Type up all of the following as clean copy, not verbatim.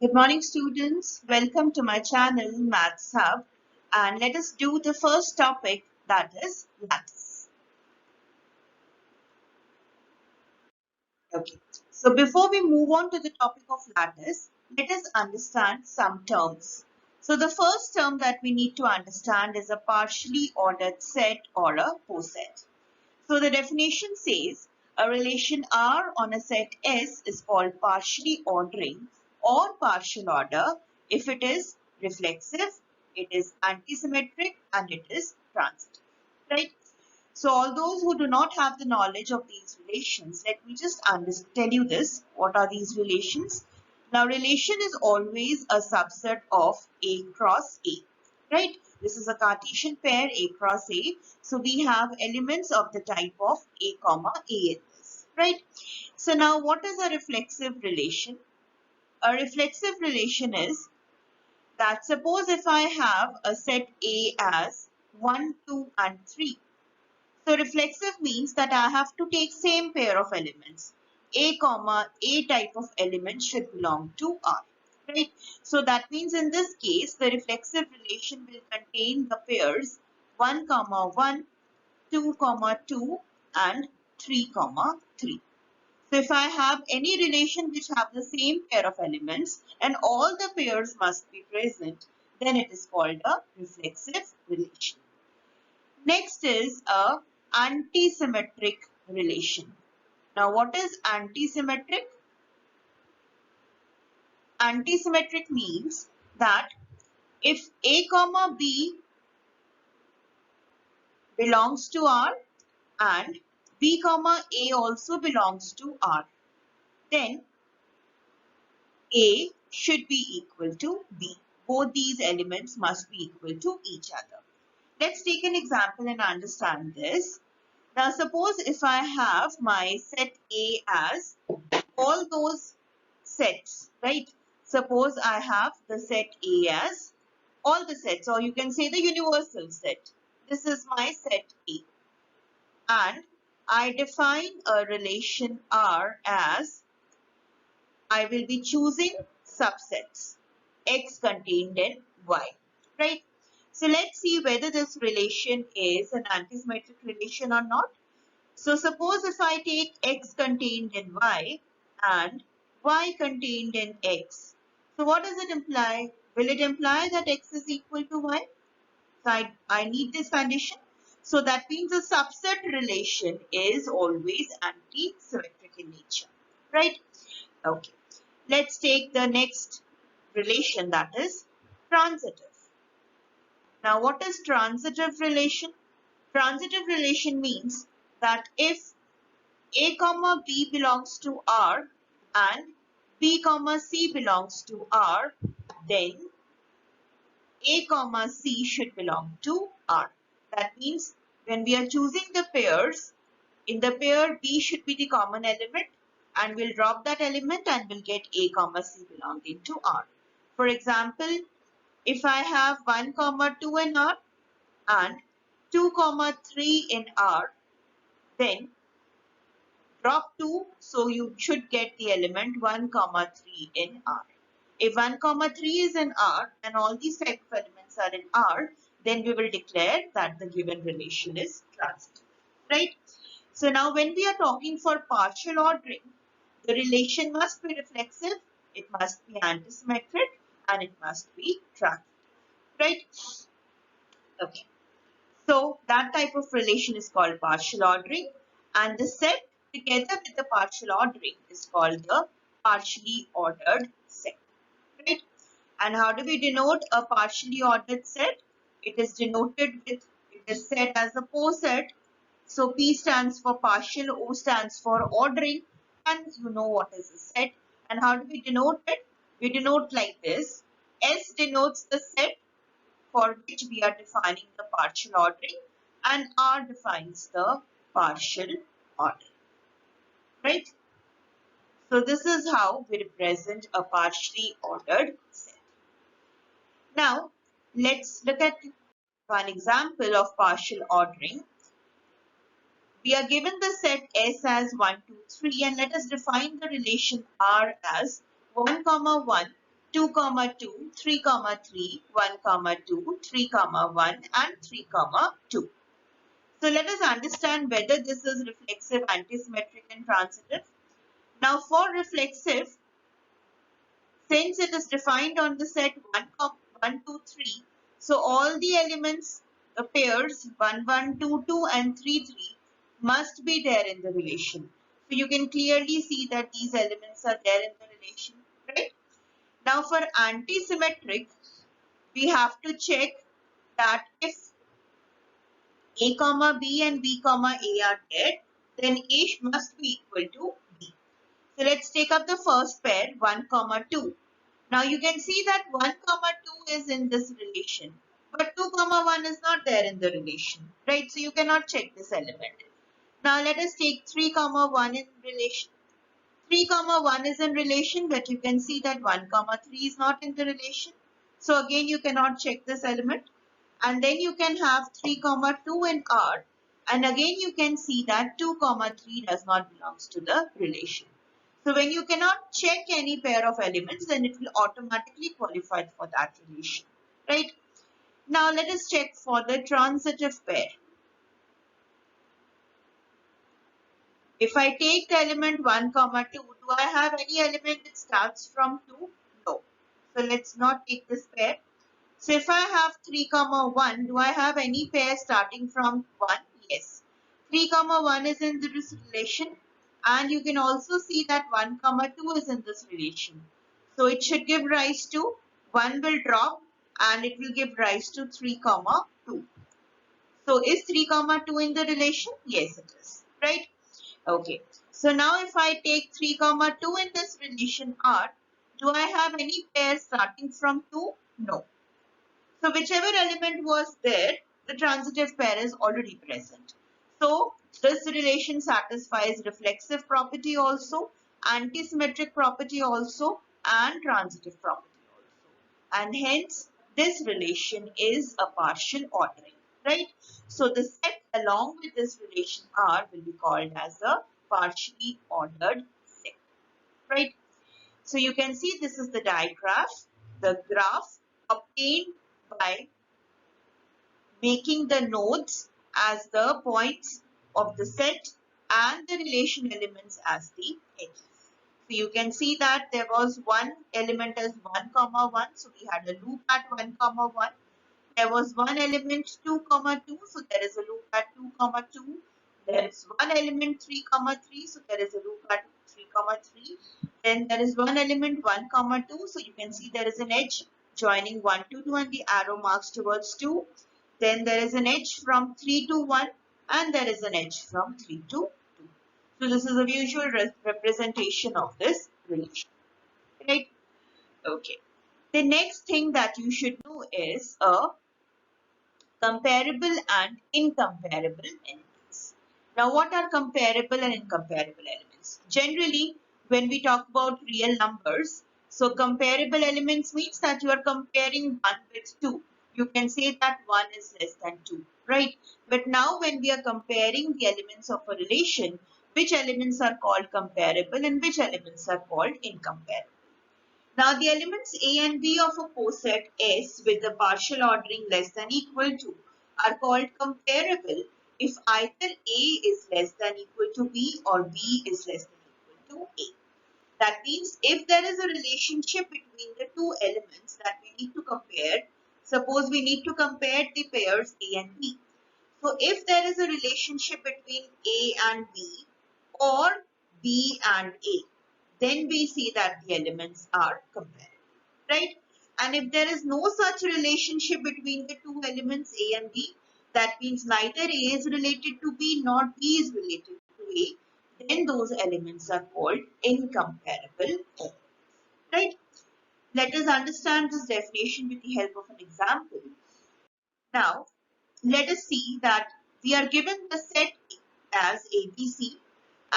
Good morning, students. Welcome to my channel, Maths Hub. And let us do the first topic, that is lattice. Okay. So before we move on to the topic of lattice, let us understand some terms. So the first term that we need to understand is a partially ordered set or a POSET. So the definition says a relation R on a set S is called partially ordering or partial order if it is reflexive, it is antisymmetric, and it is transitive, right? So all those who do not have the knowledge of these relations, let me just tell you this. What are these relations? Now relation is always a subset of A cross A, right? This is a Cartesian pair A cross A. So we have elements of the type of A comma A in this, right? So now what is a reflexive relation? A reflexive relation is that suppose if I have a set A as 1, 2 and 3. So reflexive means that I have to take same pair of elements. A comma A type of element should belong to R, right? So that means in this case, the reflexive relation will contain the pairs 1 comma 1, 2 comma 2 and 3 comma 3. So if I have any relation which have the same pair of elements and all the pairs must be present, then it is called a reflexive relation. Next is a antisymmetric relation. Now what is antisymmetric? Antisymmetric means that if A comma B belongs to R and B comma A also belongs to R, then A should be equal to B. Both these elements must be equal to each other. Let's take an example and understand this. Now suppose if I have my set A as all those sets, right? Suppose I have the set A as all the sets, or you can say the universal set. This is my set A. And I define a relation R as I will be choosing subsets X contained in Y, right? So let's see whether this relation is an antisymmetric relation or not. So suppose if I take X contained in Y and Y contained in X. So what does it imply? Will it imply that X is equal to Y? So I need this condition. So that means a subset relation is always anti-symmetric in nature, right? Okay. Let's take the next relation, that is transitive. Now what is transitive relation? Transitive relation means that if A comma B belongs to R and B comma C belongs to R, then A comma C should belong to R. That means when we are choosing the pairs, in the pair B should be the common element and we'll drop that element and we'll get A comma C belonging to R. For example, if I have 1 comma 2 in R and 2 comma 3 in R, then drop 2, so you should get the element 1 comma 3 in R. If 1 comma 3 is in R and all these type of elements are in R, then we will declare that the given relation is transitive, right? So now when we are talking for partial ordering, the relation must be reflexive, it must be antisymmetric, and it must be transitive, right? Okay. So that type of relation is called partial ordering, and the set together with the partial ordering is called the partially ordered set, right? And how do we denote a partially ordered set? It is denoted with, it is said as a POSET. So P stands for partial, O stands for ordering, and you know what is a set. And how do we denote it? We denote like this. S denotes the set for which we are defining the partial ordering, and R defines the partial order, right? So this is how we represent a partially ordered set. Now let's look at one example of partial ordering. We are given the set S as 1, 2, 3, and let us define the relation R as 1, 1, 2, 2, 3, 3, 1, 2, 3, 1, and 3, 2. So let us understand whether this is reflexive, antisymmetric, and transitive. Now for reflexive, since it is defined on the set 1, 2, 3, so all the elements, pairs 1, 1, 2, 2, and 3, 3 must be there in the relation. So you can clearly see that these elements are there in the relation, right? Now for antisymmetric, we have to check that if A comma B and B comma A are dead, then A must be equal to B. So let's take up the first pair 1, 2. Now you can see that 1, 2 is in this relation, but 2, 1 is not there in the relation, right? So you cannot check this element. Now let us take 3, 1 in relation. 3, 1 is in relation, but you can see that 1, 3 is not in the relation. So again, you cannot check this element. And then you can have 3, 2 in R. And again, you can see that 2, 3 does not belong to the relation. So when you cannot check any pair of elements, then it will automatically qualify for that relation, right? Now let us check for the transitive pair. If I take the element 1, 2, do I have any element that starts from 2? No. So let's not take this pair. So if I have 3, 1, do I have any pair starting from 1? Yes. 3, 1 is in this relation, and you can also see that 1, 2 is in this relation. So it should give rise to 1 will drop and it will give rise to 3, 2. So is 3, 2 in the relation? Yes, it is. Right? Okay. So now if I take 3, 2 in this relation R, do I have any pair starting from 2? No. So whichever element was there, the transitive pair is already present. So this relation satisfies reflexive property also, antisymmetric property also, and transitive property also. And hence, this relation is a partial ordering, right? So the set along with this relation R will be called as a partially ordered set, right? So you can see this is the diagram, the graph obtained by making the nodes as the points of the set and the relation elements as the edges. So you can see that there was one element as 1, 1. So we had a loop at 1, 1. There was one element 2, 2. So there is a loop at 2, 2. There is one element 3, 3. So there is a loop at 3, 3. Then there is one element 1, 2. So you can see there is an edge joining 1 to 2 and the arrow marks towards 2. Then there is an edge from 3 to 1 and there is an edge from 3 to 2. So this is a visual representation of this relation, right? Okay. The next thing that you should know is a comparable and incomparable elements. Now, what are comparable and incomparable elements? Generally, when we talk about real numbers, so comparable elements means that you are comparing 1 with 2. You can say that 1 is less than 2, right? But now when we are comparing the elements of a relation, which elements are called comparable and which elements are called incomparable? Now the elements A and B of a POSET S with the partial ordering less than equal to are called comparable if either A is less than equal to B or B is less than equal to A. That means if there is a relationship between the two elements that we need to compare, suppose we need to compare the pairs A and B. So if there is a relationship between A and B or B and A, then we see that the elements are comparable, right? And if there is no such relationship between the two elements A and B, that means neither A is related to B nor B is related to A, then those elements are called incomparable elements, right? Let us understand this definition with the help of an example. Now, let us see that we are given the set as ABC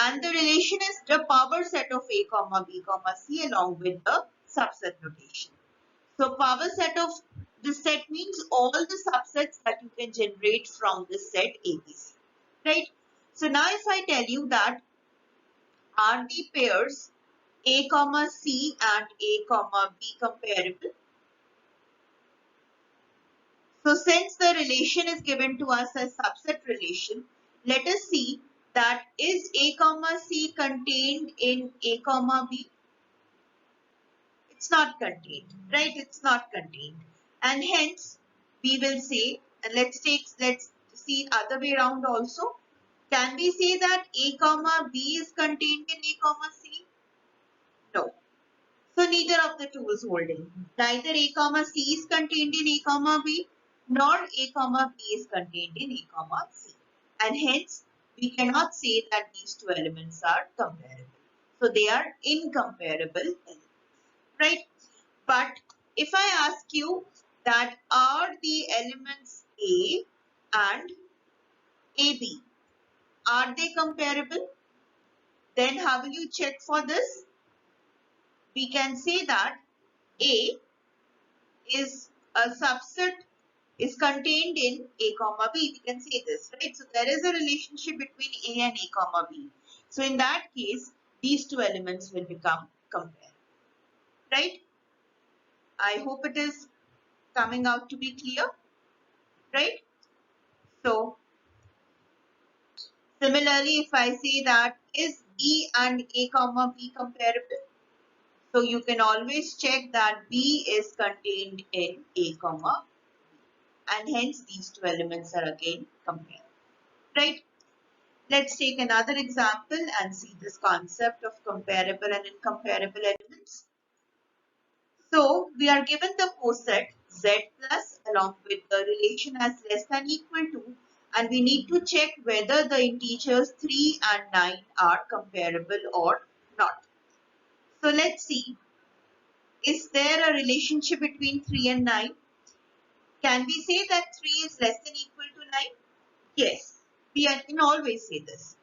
and the relation is the power set of A, B, C along with the subset notation. So power set of this set means all the subsets that you can generate from this set ABC, right? So now if I tell you that are the pairs A comma C and A comma B comparable? So since the relation is given to us as subset relation, let us see that is A comma C contained in A comma B? It's not contained, right? It's not contained. And hence we will say, and let's see other way around also. Can we say that A comma B is contained in A comma C? No. So neither of the two is holding. Neither A comma C is contained in A comma B, nor A comma B is contained in A comma C. And hence we cannot say that these two elements are comparable. So they are incomparable elements, right? But if I ask you that are the elements A and AB, are they comparable? Then how will you check for this? We can say that A is a subset is contained in A comma B. We can say this, right? So there is a relationship between A and A comma B. So in that case, these two elements will become comparable, right? I hope it is coming out to be clear, right? So similarly, if I say that is B and A comma B comparable, so you can always check that B is contained in A comma B, and hence these two elements are again comparable, right? Let's take another example and see this concept of comparable and incomparable elements. So we are given the POSET Z plus along with the relation as less than equal to, and we need to check whether the integers 3 and 9 are comparable or not. So let's see, is there a relationship between 3 and 9? Can we say that 3 is less than equal to 9? Yes, we can always say this.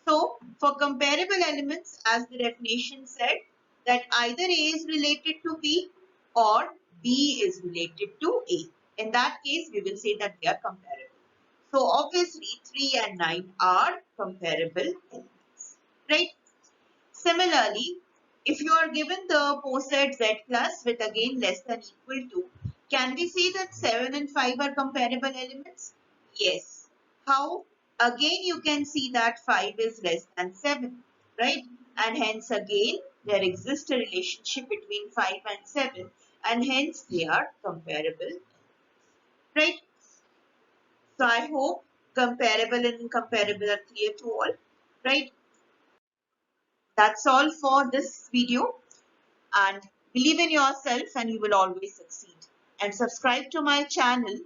So for comparable elements, as the definition said, that either A is related to B or B is related to A. In that case, we will say that they are comparable. So obviously 3 and 9 are comparable elements, right? Similarly, if you are given the POSET Z plus with again less than equal to, can we say that 7 and 5 are comparable elements? Yes. How? Again, you can see that 5 is less than 7, right? And hence again, there exists a relationship between 5 and 7, and hence they are comparable, right? So I hope comparable and incomparable are clear to all, right? That's all for this video, and believe in yourself and you will always succeed. And subscribe to my channel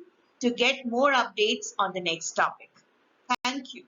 to get more updates on the next topic. Thank you.